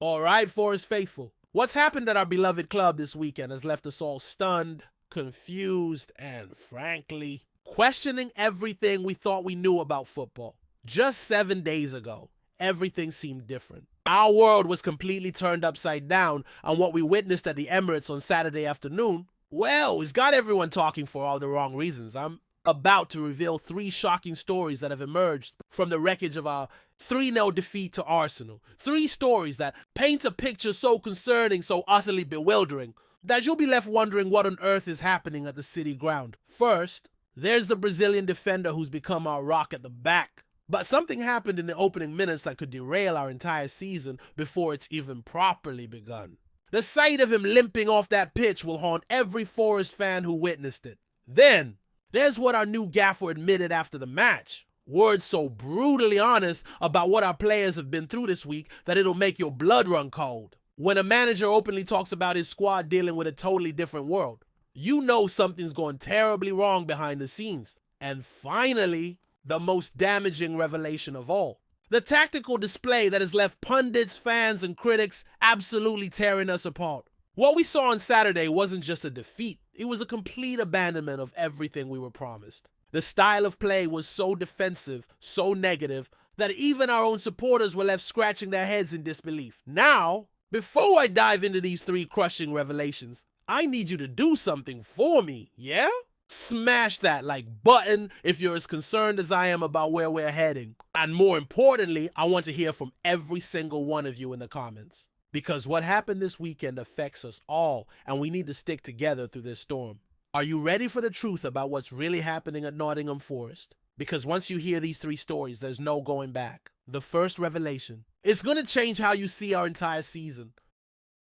All right, Forest faithful. What's happened at our beloved club this weekend has left us all stunned, confused, and frankly, questioning everything we thought we knew about football. Just 7 days ago, everything seemed different. Our world was completely turned upside down, and what we witnessed at the Emirates on Saturday afternoon, well, it's got everyone talking for all the wrong reasons. I'm about to reveal 3 shocking stories that have emerged from the wreckage of our 3-0 defeat to Arsenal. 3 stories that paint a picture so concerning, so utterly bewildering, that you'll be left wondering what on earth is happening at the City ground. First, there's the Brazilian defender who's become our rock at the back. But something happened in the opening minutes that could derail our entire season before it's even properly begun. The sight of him limping off that pitch will haunt every Forest fan who witnessed it. Then, there's what our new gaffer admitted after the match. Words so brutally honest about what our players have been through this week that it'll make your blood run cold. When a manager openly talks about his squad dealing with a totally different world, you know something's going terribly wrong behind the scenes. And finally, the most damaging revelation of all. The tactical display that has left pundits, fans, and critics absolutely tearing us apart. What we saw on Saturday wasn't just a defeat, it was a complete abandonment of everything we were promised. The style of play was so defensive, so negative, that even our own supporters were left scratching their heads in disbelief. Now, before I dive into these 3 crushing revelations, I need you to do something for me, yeah? Smash that like button if you're as concerned as I am about where we're heading. And more importantly, I want to hear from every single one of you in the comments. Because what happened this weekend affects us all, and we need to stick together through this storm. Are you ready for the truth about what's really happening at Nottingham Forest? Because once you hear these 3 stories, there's no going back. The first revelation. It's going to change how you see our entire season.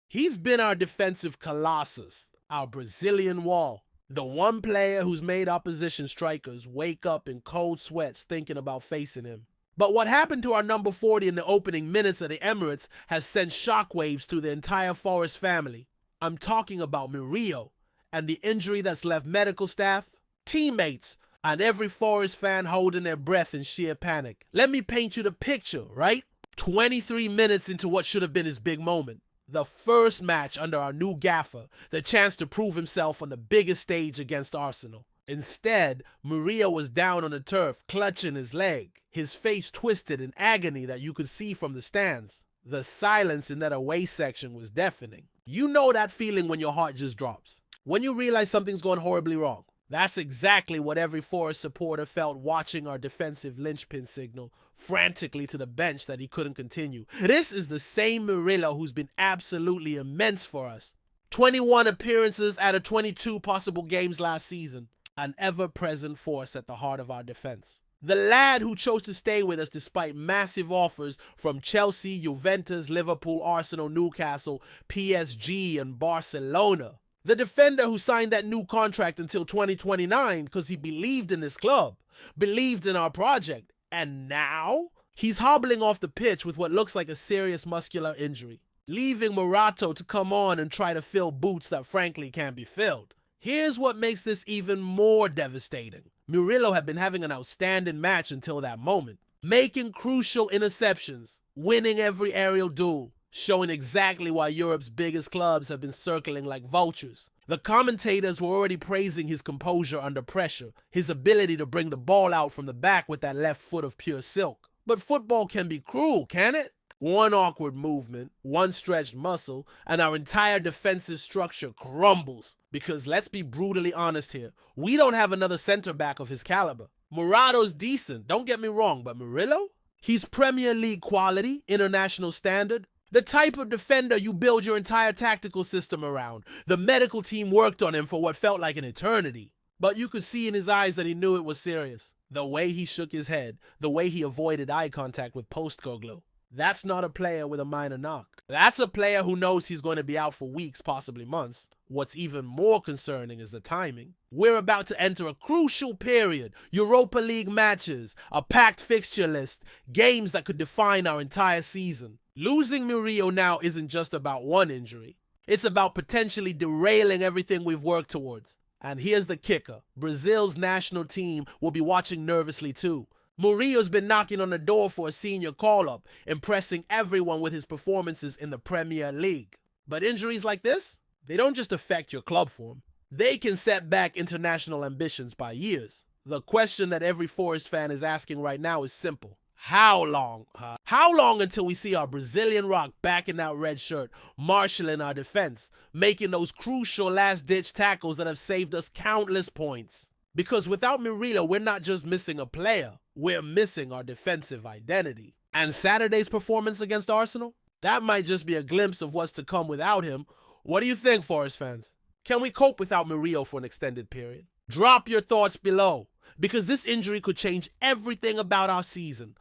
He's been our defensive colossus, our Brazilian wall. The one player who's made opposition strikers wake up in cold sweats thinking about facing him. But what happened to our number 40 in the opening minutes at the Emirates has sent shockwaves through the entire Forest family. I'm talking about Murillo, and the injury that's left medical staff, teammates, and every Forest fan holding their breath in sheer panic. Let me paint you the picture, right? 23 minutes into what should have been his big moment. The first match under our new gaffer, the chance to prove himself on the biggest stage against Arsenal. Instead, Murillo was down on the turf, clutching his leg, his face twisted in agony that you could see from the stands. The silence in that away section was deafening. You know that feeling when your heart just drops, when you realize something's gone horribly wrong. That's exactly what every Forest supporter felt watching our defensive linchpin signal frantically to the bench that he couldn't continue. This is the same Murillo who's been absolutely immense for us. 21 appearances out of 22 possible games last season. An ever-present force at the heart of our defense. The lad who chose to stay with us despite massive offers from Chelsea, Juventus, Liverpool, Arsenal, Newcastle, PSG, and Barcelona. The defender who signed that new contract until 2029 because he believed in this club, believed in our project. And now, he's hobbling off the pitch with what looks like a serious muscular injury, leaving Morato to come on and try to fill boots that frankly can't be filled. Here's what makes this even more devastating. Murillo had been having an outstanding match until that moment, making crucial interceptions, winning every aerial duel, showing exactly why Europe's biggest clubs have been circling like vultures. The commentators were already praising his composure under pressure, his ability to bring the ball out from the back with that left foot of pure silk. But football can be cruel, can it? One awkward movement, one stretched muscle, and our entire defensive structure crumbles. Because let's be brutally honest here, we don't have another center back of his caliber. Morato's decent, don't get me wrong, but Murillo? He's Premier League quality, international standard. The type of defender you build your entire tactical system around. The medical team worked on him for what felt like an eternity. But you could see in his eyes that he knew it was serious. The way he shook his head, the way he avoided eye contact with Postecoglou. That's not a player with a minor knock. That's a player who knows he's going to be out for weeks, possibly months. What's even more concerning is the timing. We're about to enter a crucial period. Europa League matches, a packed fixture list, games that could define our entire season. Losing Murillo now isn't just about one injury. It's about potentially derailing everything we've worked towards. And here's the kicker. Brazil's national team will be watching nervously too. Murillo's been knocking on the door for a senior call-up, impressing everyone with his performances in the Premier League. But injuries like this, they don't just affect your club form. They can set back international ambitions by years. The question that every Forest fan is asking right now is simple. How long? How long until we see our Brazilian rock back in that red shirt, marshalling our defense, making those crucial last-ditch tackles that have saved us countless points? Because without Murillo, we're not just missing a player, we're missing our defensive identity. And Saturday's performance against Arsenal? That might just be a glimpse of what's to come without him. What do you think, Forest fans? Can we cope without Murillo for an extended period? Drop your thoughts below, because this injury could change everything about our season.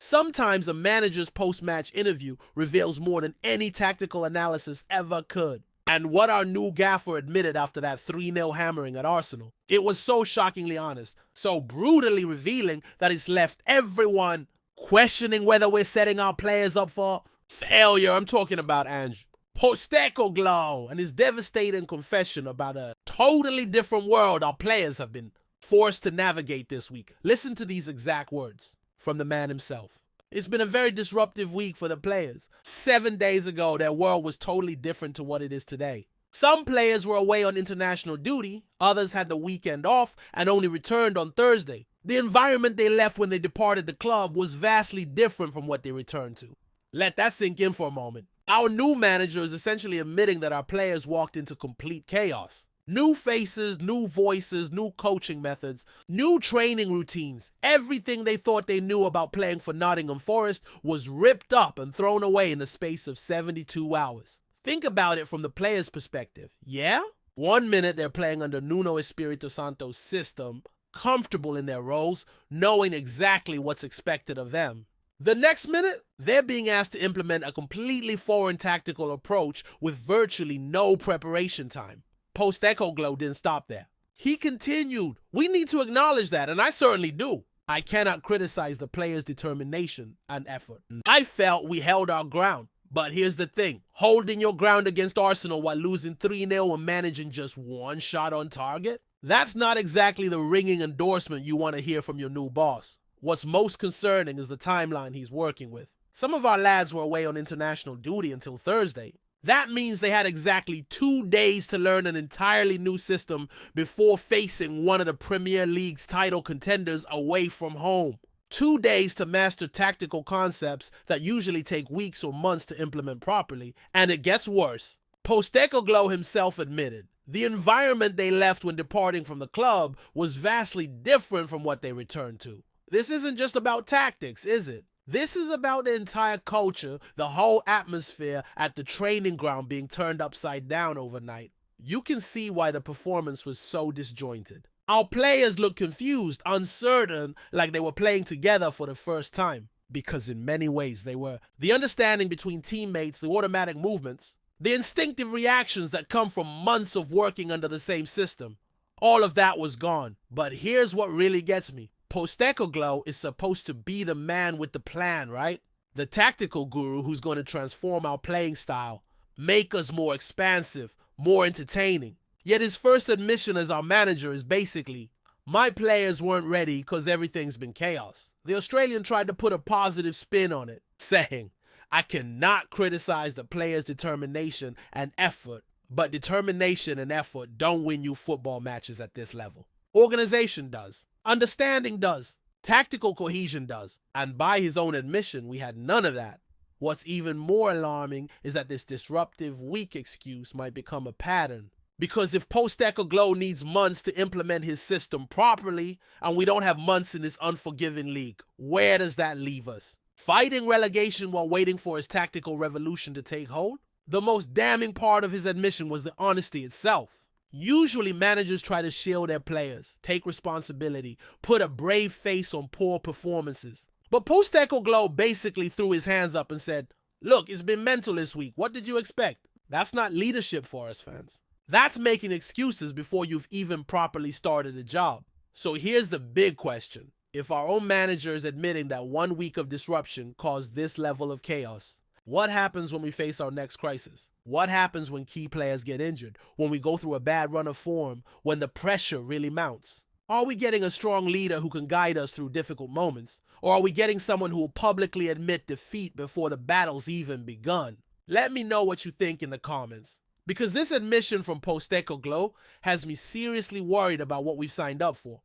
Sometimes a manager's post-match interview reveals more than any tactical analysis ever could. And what our new gaffer admitted after that 3-0 hammering at Arsenal, it was so shockingly honest, so brutally revealing that it's left everyone questioning whether we're setting our players up for failure. I'm talking about Andrew Postecoglou and his devastating confession about a totally different world our players have been forced to navigate this week. Listen to these exact words from the man himself. It's been a very disruptive week for the players. 7 days ago, their world was totally different to what it is today. Some players were away on international duty, others had the weekend off and only returned on Thursday. The environment they left when they departed the club was vastly different from what they returned to. Let that sink in for a moment. Our new manager is essentially admitting that our players walked into complete chaos. New faces, new voices, new coaching methods, new training routines. Everything they thought they knew about playing for Nottingham Forest was ripped up and thrown away in the space of 72 hours. Think about it from the players' perspective. Yeah? 1 minute they're playing under Nuno Espirito Santo's system, comfortable in their roles, knowing exactly what's expected of them. The next minute, they're being asked to implement a completely foreign tactical approach with virtually no preparation time. Postecoglou didn't stop there. He continued. We need to acknowledge that, and I certainly do. I cannot criticize the players' determination and effort. I felt we held our ground. But here's the thing. Holding your ground against Arsenal while losing 3-0 and managing just one shot on target? That's not exactly the ringing endorsement you want to hear from your new boss. What's most concerning is the timeline he's working with. Some of our lads were away on international duty until Thursday. That means they had exactly 2 days to learn an entirely new system before facing one of the Premier League's title contenders away from home. 2 days to master tactical concepts that usually take weeks or months to implement properly. And it gets worse. Postecoglou himself admitted the environment they left when departing from the club was vastly different from what they returned to. This isn't just about tactics, is it? This is about the entire culture, the whole atmosphere at the training ground being turned upside down overnight. You can see why the performance was so disjointed. Our players looked confused, uncertain, like they were playing together for the first time. Because in many ways they were. The understanding between teammates, the automatic movements, the instinctive reactions that come from months of working under the same system. All of that was gone. But here's what really gets me. Postecoglou is supposed to be the man with the plan, right? The tactical guru who's going to transform our playing style, make us more expansive, more entertaining. Yet his first admission as our manager is basically, my players weren't ready because everything's been chaos. The Australian tried to put a positive spin on it, saying, I cannot criticize the players' determination and effort, but determination and effort don't win you football matches at this level. Organization does. Understanding does. Tactical cohesion does. And by his own admission, we had none of that. What's even more alarming is that this disruptive, weak excuse might become a pattern. Because if Postecoglou needs months to implement his system properly, and we don't have months in this unforgiving league, where does that leave us? Fighting relegation while waiting for his tactical revolution to take hold? The most damning part of his admission was the honesty itself. Usually managers try to shield their players, take responsibility, put a brave face on poor performances. But Postecoglou basically threw his hands up and said, look, it's been mental this week. What did you expect? That's not leadership, Forest fans. That's making excuses before you've even properly started a job. So here's the big question. If our own manager is admitting that 1 week of disruption caused this level of chaos, what happens when we face our next crisis? What happens when key players get injured? When we go through a bad run of form? When the pressure really mounts? Are we getting a strong leader who can guide us through difficult moments? Or are we getting someone who will publicly admit defeat before the battle's even begun? Let me know what you think in the comments, because this admission from Postecoglou has me seriously worried about what we've signed up for.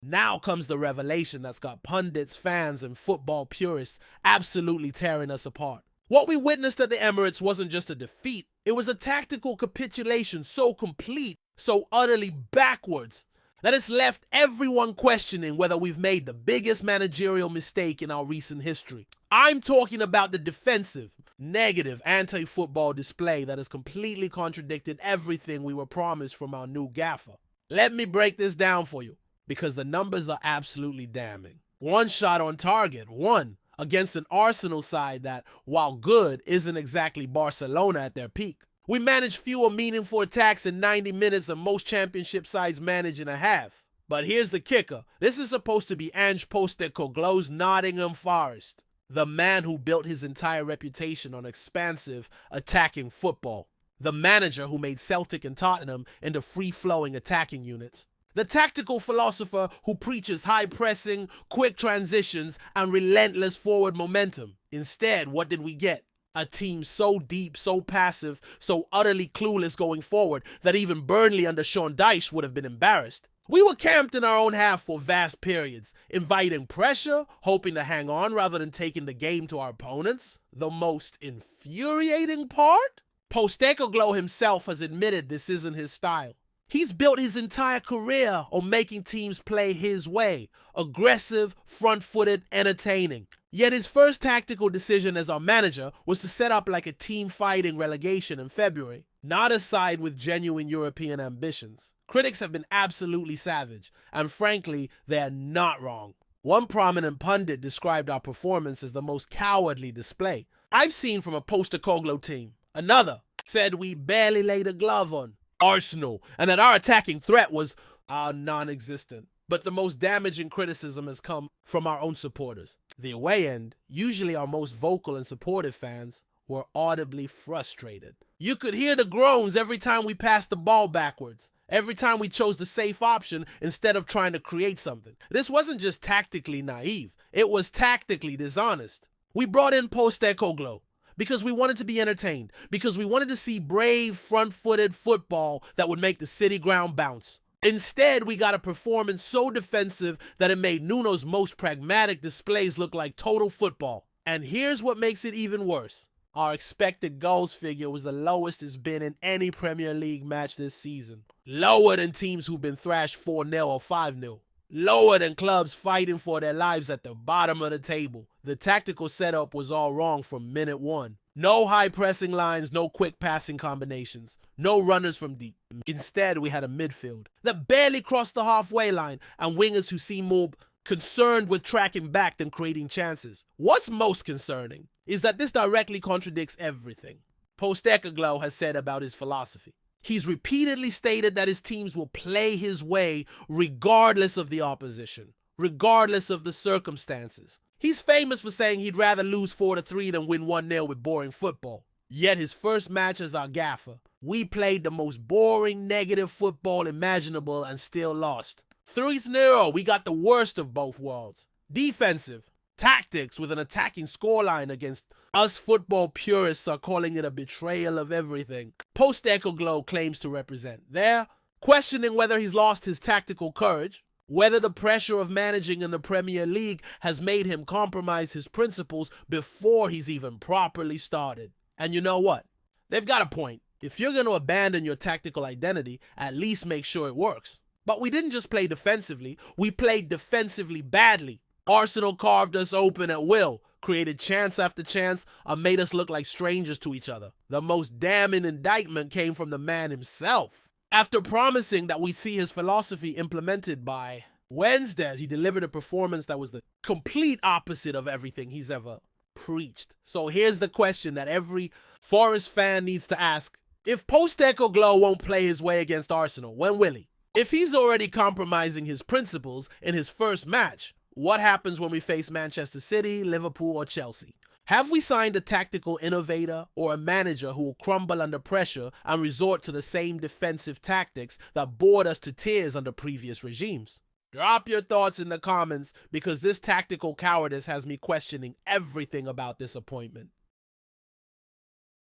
Now comes the revelation that's got pundits, fans, and football purists absolutely tearing us apart. What we witnessed at the Emirates wasn't just a defeat, it was a tactical capitulation so complete, so utterly backwards, that it's left everyone questioning whether we've made the biggest managerial mistake in our recent history. I'm talking about the defensive, negative, anti-football display that has completely contradicted everything we were promised from our new gaffer. Let me break this down for you, because the numbers are absolutely damning. One shot on target, one, against an Arsenal side that, while good, isn't exactly Barcelona at their peak. We managed fewer meaningful attacks in 90 minutes than most championship sides manage in a half. But here's the kicker. This is supposed to be Ange Postecoglou's Nottingham Forest, the man who built his entire reputation on expansive, attacking football. The manager who made Celtic and Tottenham into free-flowing attacking units. The tactical philosopher who preaches high pressing, quick transitions, and relentless forward momentum. Instead, what did we get? A team so deep, so passive, so utterly clueless going forward that even Burnley under Sean Dyche would have been embarrassed. We were camped in our own half for vast periods, inviting pressure, hoping to hang on rather than taking the game to our opponents. The most infuriating part? Postecoglou himself has admitted this isn't his style. He's built his entire career on making teams play his way, aggressive, front-footed, entertaining. Yet his first tactical decision as our manager was to set up like a team fighting relegation in February, not a side with genuine European ambitions. Critics have been absolutely savage, and frankly, they're not wrong. One prominent pundit described our performance as the most cowardly display I've seen from a Postecoglou team. Another said we barely laid a glove on Arsenal, and that our attacking threat was non-existent. But the most damaging criticism has come from our own supporters. The away end, usually our most vocal and supportive fans, were audibly frustrated. You could hear the groans every time we passed the ball backwards, every time we chose the safe option instead of trying to create something. This wasn't just tactically naive, it was tactically dishonest. We brought in Postecoglou because we wanted to be entertained, because we wanted to see brave, front-footed football that would make the city ground bounce. Instead, we got a performance so defensive that it made Nuno's most pragmatic displays look like total football. And here's what makes it even worse. Our expected goals figure was the lowest it's been in any Premier League match this season. Lower than teams who've been thrashed 4-0 or 5-0. Lower than clubs fighting for their lives at the bottom of the table. The tactical setup was all wrong from minute one. No high pressing lines, no quick passing combinations, no runners from deep. Instead, we had a midfield that barely crossed the halfway line and wingers who seem more concerned with tracking back than creating chances. What's most concerning is that this directly contradicts everything Postecoglou has said about his philosophy. He's repeatedly stated that his teams will play his way regardless of the opposition, regardless of the circumstances. He's famous for saying he'd rather lose 4-3 than win 1-0 with boring football. Yet his first match as our gaffer, we played the most boring, negative football imaginable and still lost. 3-0, we got the worst of both worlds. Defensive, tactics with an attacking scoreline against us football purists are calling it a betrayal of everything Postecoglou claims to represent. They're questioning whether he's lost his tactical courage, whether the pressure of managing in the Premier League has made him compromise his principles before he's even properly started. And you know what? They've got a point. If you're going to abandon your tactical identity, at least make sure it works. But we didn't just play defensively, we played defensively badly. Arsenal carved us open at will, created chance after chance, and made us look like strangers to each other. The most damning indictment came from the man himself. After promising that we see his philosophy implemented by Wednesday, he delivered a performance that was the complete opposite of everything he's ever preached. So here's the question that every Forest fan needs to ask. If Postecoglou won't play his way against Arsenal, when will he? If he's already compromising his principles in his first match, what happens when we face Manchester City, Liverpool, or Chelsea? Have we signed a tactical innovator or a manager who will crumble under pressure and resort to the same defensive tactics that bored us to tears under previous regimes? Drop your thoughts in the comments because this tactical cowardice has me questioning everything about this appointment.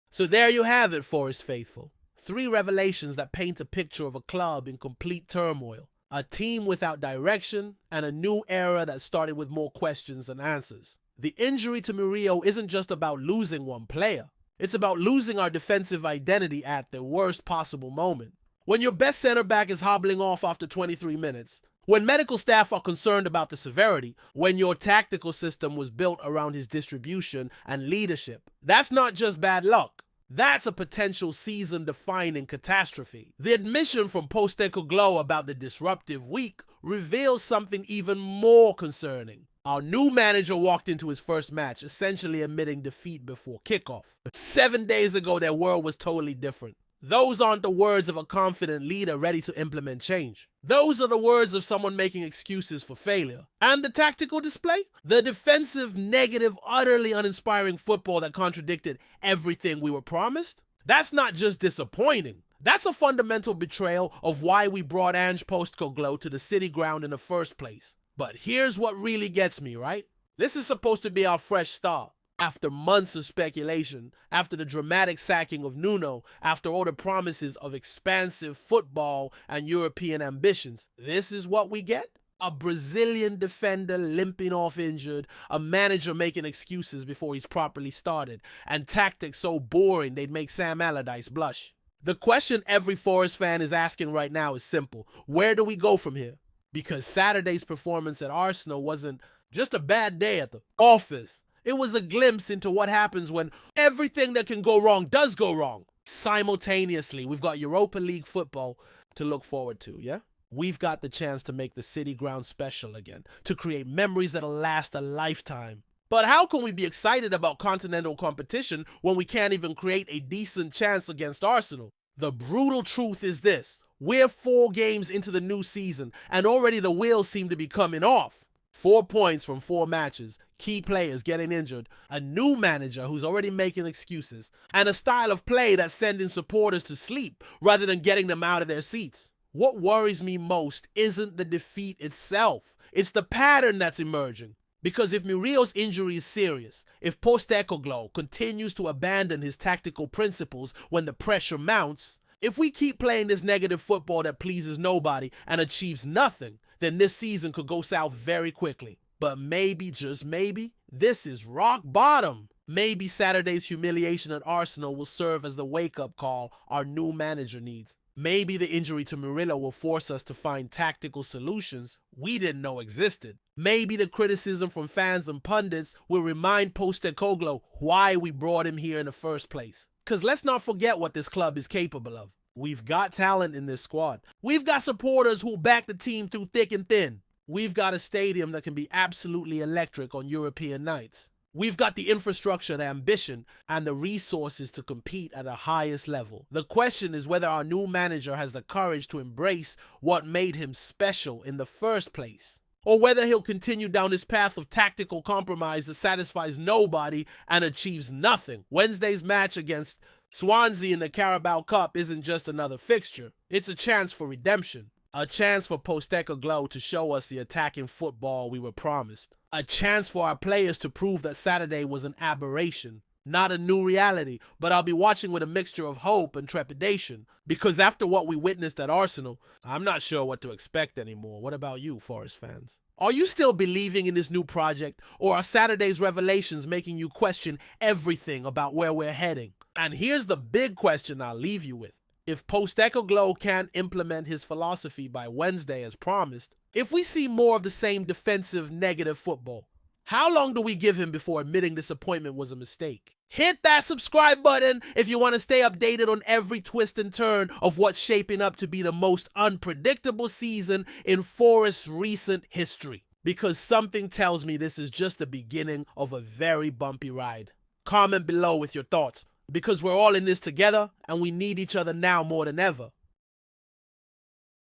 So there you have it, Forest faithful. 3 revelations that paint a picture of a club in complete turmoil, a team without direction, and a new era that started with more questions than answers. The injury to Murillo isn't just about losing one player. It's about losing our defensive identity at the worst possible moment. When your best center back is hobbling off after 23 minutes, when medical staff are concerned about the severity, when your tactical system was built around his distribution and leadership, that's not just bad luck. That's a potential season-defining catastrophe. The admission from Postecoglou about the disruptive week reveals something even more concerning. Our new manager walked into his first match essentially admitting defeat before kickoff. 7 days ago, their world was totally different. Those aren't the words of a confident leader ready to implement change. Those are the words of someone making excuses for failure. And the tactical display? The defensive, negative, utterly uninspiring football that contradicted everything we were promised? That's not just disappointing. That's a fundamental betrayal of why we brought Ange Postecoglou to the city ground in the first place. But here's what really gets me, right? This is supposed to be our fresh start. After months of speculation, after the dramatic sacking of Nuno, after all the promises of expansive football and European ambitions, this is what we get? A Brazilian defender limping off injured, a manager making excuses before he's properly started, and tactics so boring they'd make Sam Allardyce blush. The question every Forest fan is asking right now is simple. Where do we go from here? Because Saturday's performance at Arsenal wasn't just a bad day at the office. It was a glimpse into what happens when everything that can go wrong does go wrong. Simultaneously, we've got Europa League football to look forward to, yeah? We've got the chance to make the city ground special again, to create memories that'll last a lifetime. But how can we be excited about continental competition when we can't even create a decent chance against Arsenal? The brutal truth is this. We're 4 games into the new season, and already the wheels seem to be coming off. 4 points from 4 matches, key players getting injured, a new manager who's already making excuses, and a style of play that's sending supporters to sleep rather than getting them out of their seats. What worries me most isn't the defeat itself, it's the pattern that's emerging. Because if Murillo's injury is serious, if Postecoglou continues to abandon his tactical principles when the pressure mounts, if we keep playing this negative football that pleases nobody and achieves nothing, then this season could go south very quickly. But maybe, just maybe, this is rock bottom. Maybe Saturday's humiliation at Arsenal will serve as the wake-up call our new manager needs. Maybe the injury to Murillo will force us to find tactical solutions we didn't know existed. Maybe the criticism from fans and pundits will remind Postecoglou why we brought him here in the first place. Because let's not forget what this club is capable of. We've got talent in this squad. We've got supporters who back the team through thick and thin. We've got a stadium that can be absolutely electric on European nights. We've got the infrastructure, the ambition, and the resources to compete at the highest level. The question is whether our new manager has the courage to embrace what made him special in the first place, or whether he'll continue down this path of tactical compromise that satisfies nobody and achieves nothing. Wednesday's match against Swansea in the Carabao Cup isn't just another fixture. It's a chance for redemption. A chance for Postecoglou to show us the attacking football we were promised. A chance for our players to prove that Saturday was an aberration, not a new reality. But I'll be watching with a mixture of hope and trepidation, because after what we witnessed at Arsenal, I'm not sure what to expect anymore. What about you, Forest fans? Are you still believing in this new project, or are Saturday's revelations making you question everything about where we're heading? And here's the big question I'll leave you with. If Postecoglou can't implement his philosophy by Wednesday as promised, if we see more of the same defensive, negative football, how long do we give him before admitting this appointment was a mistake? Hit that subscribe button if you want to stay updated on every twist and turn of what's shaping up to be the most unpredictable season in Forest's recent history. Because something tells me this is just the beginning of a very bumpy ride. Comment below with your thoughts, because we're all in this together and we need each other now more than ever.